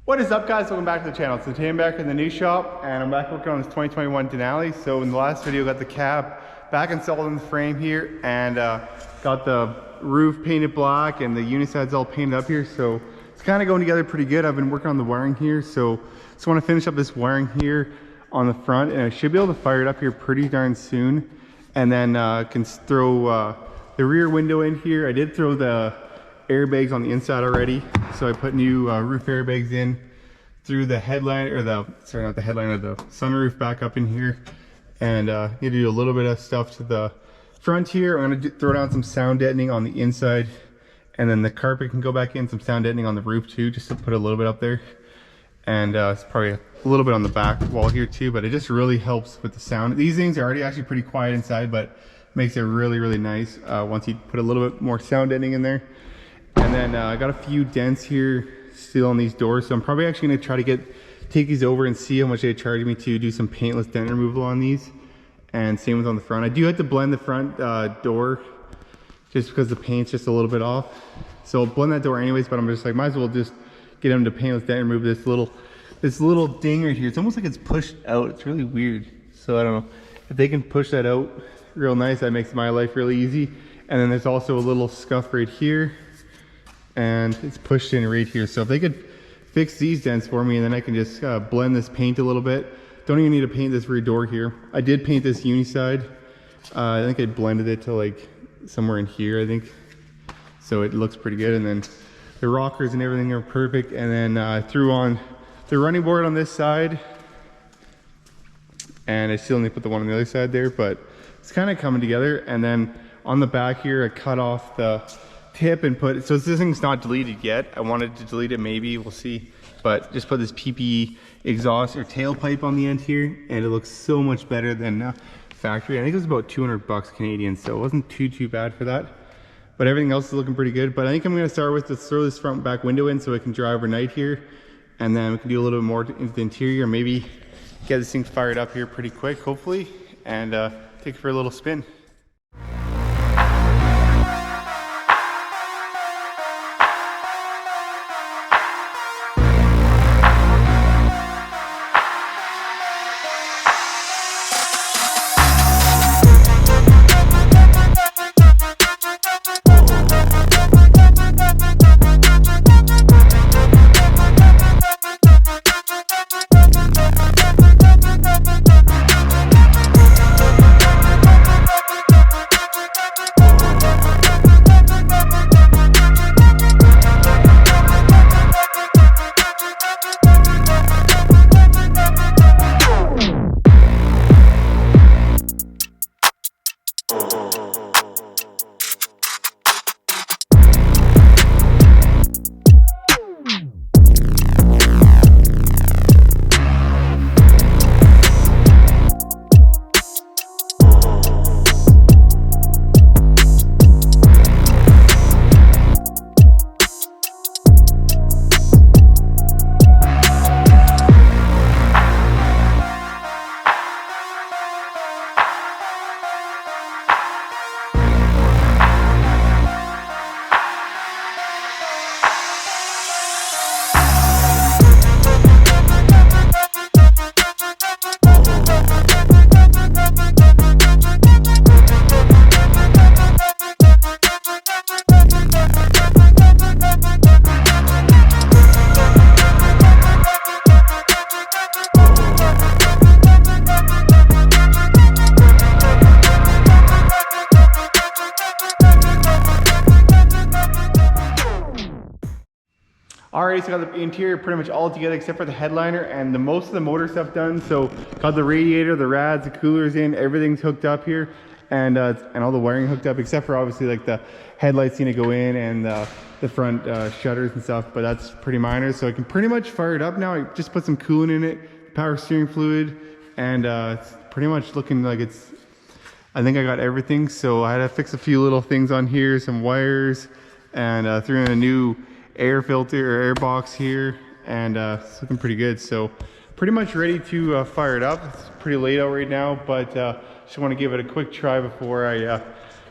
What is up, guys? Welcome back to the channel. So today I'm back in the new shop and I'm back working on this 2021 Denali. So in the last video, got the cab back installed in the frame here and got the roof painted black and the unisides all painted up here. So it's kind of going together pretty good. I've been working on the wiring here. So just want to finish up this wiring here on the front and I should be able to fire it up here pretty darn soon. And then can throw the rear window in here. I did throw the airbags on the inside already, so I put new roof airbags in through the headliner, or the sunroof back up in here, and need to do a little bit of stuff to the front here. I'm going to throw down some sound deadening on the inside, and then the carpet can go back in, some sound deadening on the roof too, just to put a little bit up there, and it's probably a little bit on the back wall here too, but it just really helps with the sound. These things are already actually pretty quiet inside, but makes it really nice once you put a little bit more sound deadening in there. And then I got a few dents here still on these doors, so I'm probably actually going to try to take these over and see how much they charge me to do some paintless dent removal on these. And same with on the front. I do have to blend the front door just because the paint's just a little bit off. So I'll blend that door anyways, but I'm just like, might as well just get them to paintless dent remove this little ding right here. It's almost like it's pushed out. It's really weird. So I don't know if they can push that out real nice. That makes my life really easy. And then there's also a little scuff right here, and it's pushed in right here. So if they could fix these dents for me, and then I can just blend this paint a little bit. Don't even need to paint this rear door here. I did paint this uni side. I think I blended it to like somewhere in here, I think. So it looks pretty good. And then the rockers and everything are perfect. And then I threw on the running board on this side. And I still need to put the one on the other side there, but it's kind of coming together. And then on the back here, I cut off the tip and put, so this thing's not deleted yet. I wanted to delete it, maybe, we'll see. But just put this PPE exhaust or tailpipe on the end here, and it looks so much better than factory. I think it was about 200 bucks Canadian, so it wasn't too bad for that. But everything else is looking pretty good. But I think I'm gonna start with, let's throw this front back window in so it can dry overnight here. And then we can do a little bit more into the interior, maybe get this thing fired up here pretty quick, hopefully, and take it for a little spin. Alright, so got the interior pretty much all together except for the headliner and most of the motor stuff done. So got the radiator, the rads, the coolers in, everything's hooked up here, and all the wiring hooked up except for obviously like the headlights need to go in and the front shutters and stuff, but that's pretty minor. So I can pretty much fire it up now. I just put some coolant in it, power steering fluid, and it's pretty much looking like it's, I think I got everything. So I had to fix a few little things on here, some wires, and threw in a new air filter or air box here, and it's looking pretty good. So pretty much ready to fire it up. It's pretty late out right now, but just want to give it a quick try before I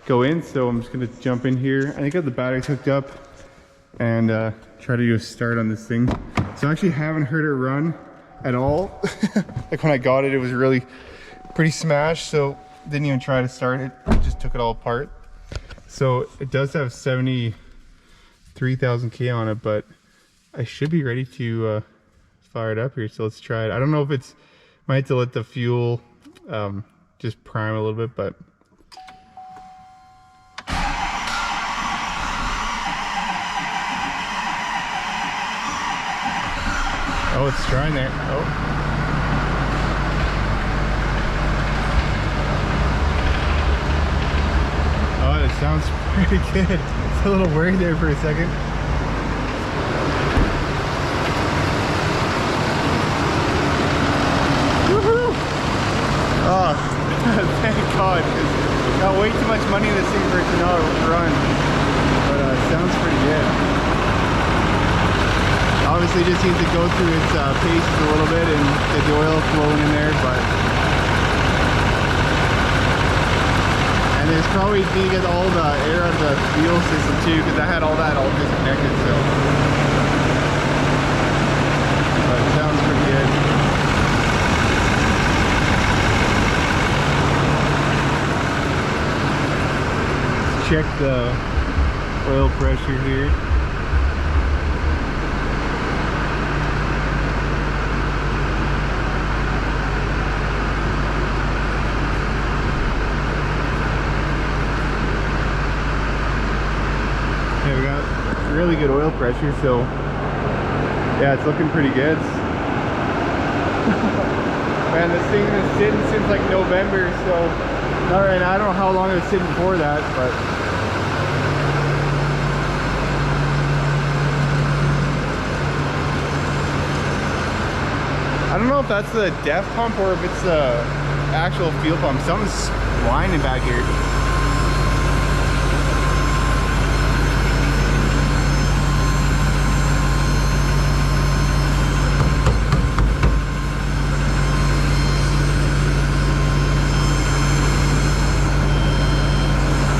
go in. So I'm just going to jump in here. I think I have the batteries hooked up, and try to do a start on this thing. So I actually haven't heard it run at all. Like when I got it, it was really pretty smashed, so didn't even try to start it. Just took it all apart. So it does have 73,000 K on it, but I should be ready to fire it up here. So let's try it. I don't know if it's, might have to let the fuel just prime a little bit, but oh, it's trying there. Oh. Oh, it sounds pretty good. It's a little worried there for a second. Woohoo! Oh, thank God. Got way too much money in this thing for it to not run. But it sounds pretty good. Obviously just needs to go through its paces a little bit and get the oil flowing in there, but and there's probably need to get all the air out of the fuel system too, because I had all that all disconnected. So but it sounds pretty good. Let's check the oil pressure here. We got really good oil pressure, so yeah, it's looking pretty good. Man, this thing has been sitting since like November, so not right now. I don't know how long it was sitting before that, but I don't know if that's the def pump or if it's the actual fuel pump. Something's whining back here.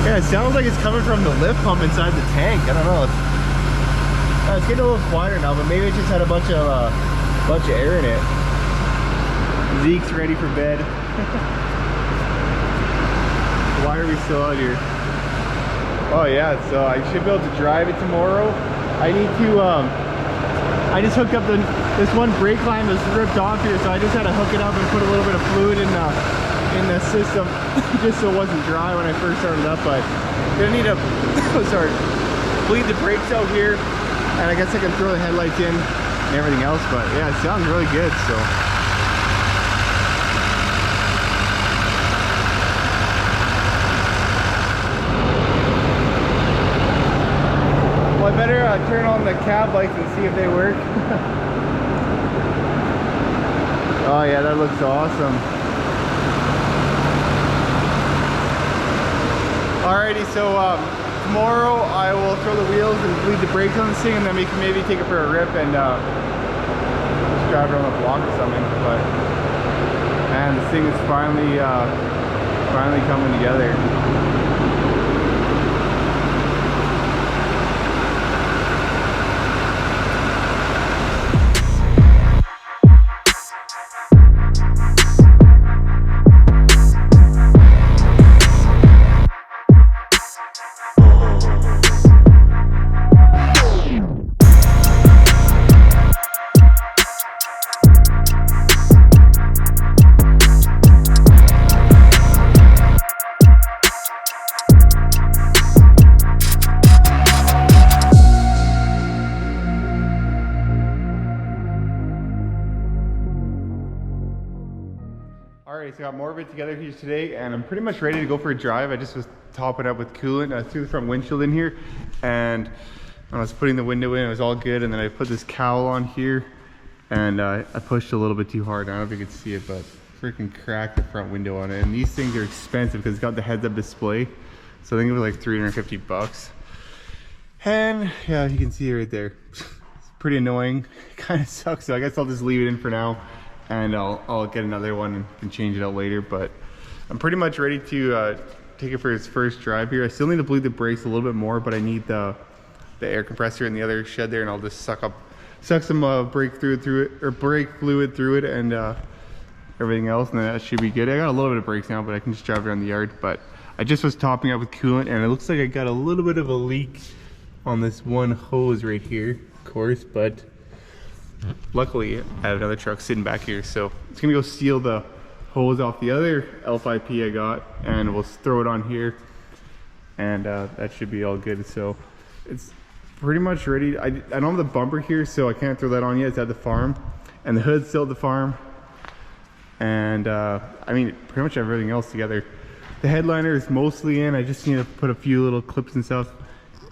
Yeah, it sounds like it's coming from the lift pump inside the tank. I don't know. It's getting a little quieter now, but maybe it just had a bunch of air in it. Zeke's ready for bed. Why are we still out here? Oh yeah, so I should be able to drive it tomorrow. I need to I just hooked up this one brake line that's ripped off here, so I just had to hook it up and put a little bit of fluid in the system just so it wasn't dry when I first started up. But gonna need to sorry, bleed the brakes out here, and I guess I can throw the headlights in and everything else. But yeah, it sounds really good. So well, I better turn on the cab lights and see if they work. Oh yeah, that looks awesome. Alrighty, so tomorrow I will throw the wheels and bleed the brakes on this thing, and then we can maybe take it for a rip and just drive around the block or something. But man, this thing is finally coming together. Alright, so I got more of it together here today, and I'm pretty much ready to go for a drive. I just was topping up with coolant. I threw the front windshield in here, and I was putting the window in. It was all good, and then I put this cowl on here, and I pushed a little bit too hard. I don't know if you can see it, but freaking cracked the front window on it. And these things are expensive because it's got the heads-up display, so I think it was like 350 bucks. And yeah, you can see it right there. It's pretty annoying. It kind of sucks, so I guess I'll just leave it in for now. And I'll get another one and change it out later. But I'm pretty much ready to take it for its first drive here. I still need to bleed the brakes a little bit more, but I need the the air compressor in the other shed there, and I'll just suck some brake fluid through it, and everything else, and then that should be good. I got a little bit of brakes now, but I can just drive around the yard. But I just was topping up with coolant, and it looks like I got a little bit of a leak on this one hose right here, of course, but luckily I have another truck sitting back here, so it's gonna go steal the hose off the other L5P I got, and we'll throw it on here, and that should be all good. So it's pretty much ready. I don't have the bumper here, so I can't throw that on yet. It's at the farm, and the hood's still at the farm, and I mean pretty much everything else together. The headliner is mostly in. I just need to put a few little clips and stuff,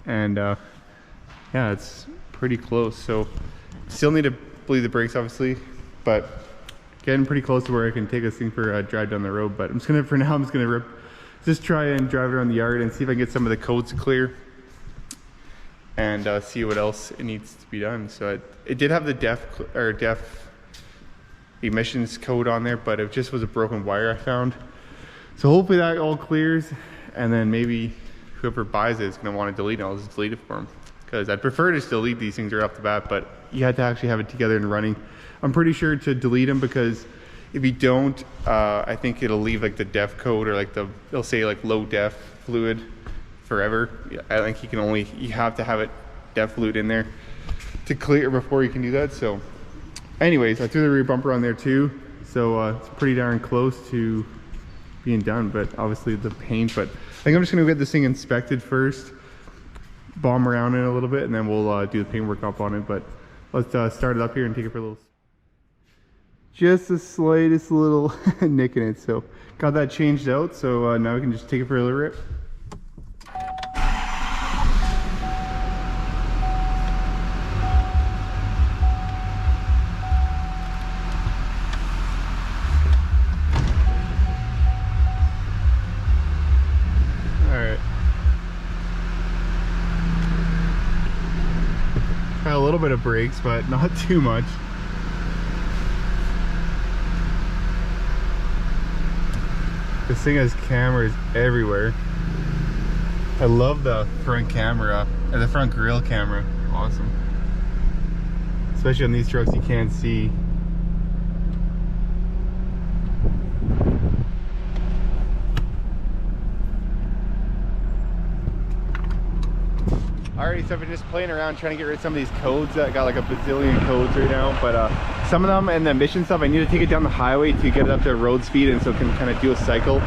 and yeah, it's pretty close. So still need to bleed the brakes obviously, but getting pretty close to where I can take this thing for a drive down the road. But for now I'm just gonna just try and drive it around the yard and see if I can get some of the codes clear, and see what else it needs to be done. So it did have the DEF emissions code on there, but it just was a broken wire I found. So hopefully that all clears, and then maybe whoever buys it is going to want to delete it. I'll just delete it for them, because I'd prefer to just delete these things right off the bat, but you had to actually have it together and running. I'm pretty sure to delete them, because if you don't, I think it'll leave like the DEF code, or like they'll say like low DEF fluid forever. I think you have to have it DEF fluid in there to clear before you can do that. So anyways, I threw the rear bumper on there too, so it's pretty darn close to being done, but obviously the paint. But I think I'm just gonna get this thing inspected first, bomb around it a little bit, and then we'll do the paint work up on it. But let's start it up here and take it for a little, just the slightest little nick in it. So got that changed out, so now we can just take it for a little rip. A little bit of brakes, but not too much. This thing has cameras everywhere. I love the front camera, and the front grille camera. Awesome. Especially on these trucks you can't see. Alrighty, so I've been just playing around trying to get rid of some of these codes. I got like a bazillion codes right now, but some of them and the emission stuff, I need to take it down the highway to get it up to road speed, and so it can kind of do a cycle.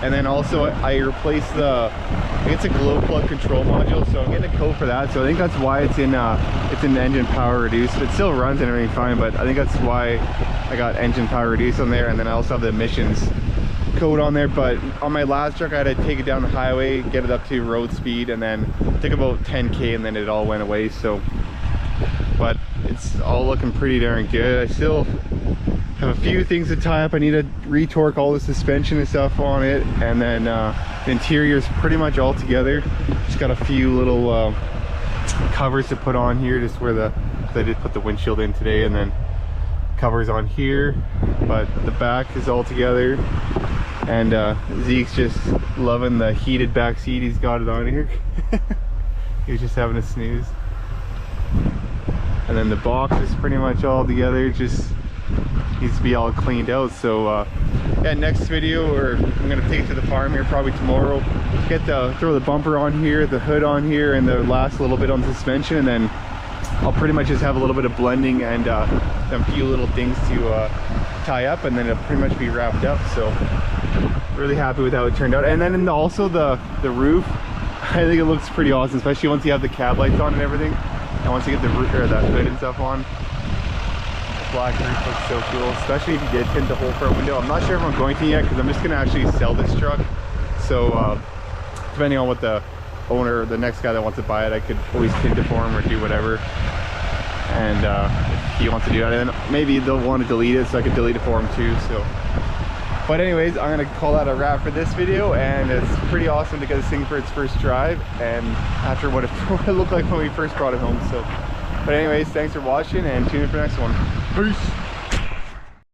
And then also I replaced it's a glow plug control module, so I'm getting a code for that. So I think that's why it's in engine power reduced. It still runs and everything fine, but I think that's why I got engine power reduced on there. And then I also have the emissions code on there. But on my last truck I had to take it down the highway, get it up to road speed, and then took about 10k, and then it all went away. So but it's all looking pretty darn good. I still have a few things to tie up. I need to retorque all the suspension and stuff on it, and then the interior is pretty much all together. Just got a few little covers to put on here, just where I did put the windshield in today, and then covers on here, but the back is all together. And Zeke's just loving the heated back seat. He's got it on here. He's just having a snooze. And then the box is pretty much all together, just needs to be all cleaned out. So yeah, next video, or I'm gonna take it to the farm here probably tomorrow, throw the bumper on here, the hood on here, and the last little bit on the suspension, and then I'll pretty much just have a little bit of blending and a few little things to tie up, and then it'll pretty much be wrapped up. So really happy with how it turned out. And then also the roof, I think it looks pretty awesome, especially once you have the cab lights on and everything, and once you get the roof, or that hood and stuff on. The black roof looks so cool, especially if you did tint the whole front window. I'm not sure if I'm going to yet, because I'm just going to actually sell this truck. So depending on what the owner, or the next guy that wants to buy it, I could always tint it for him or do whatever. And if he wants to do that, and then maybe they'll want to delete it, so I could delete it for him too. So but anyways, I'm gonna call that a wrap for this video, and it's pretty awesome to get this thing for its first drive, and after what it looked like when we first brought it home. So but anyways, thanks for watching, and tune in for the next one. Peace.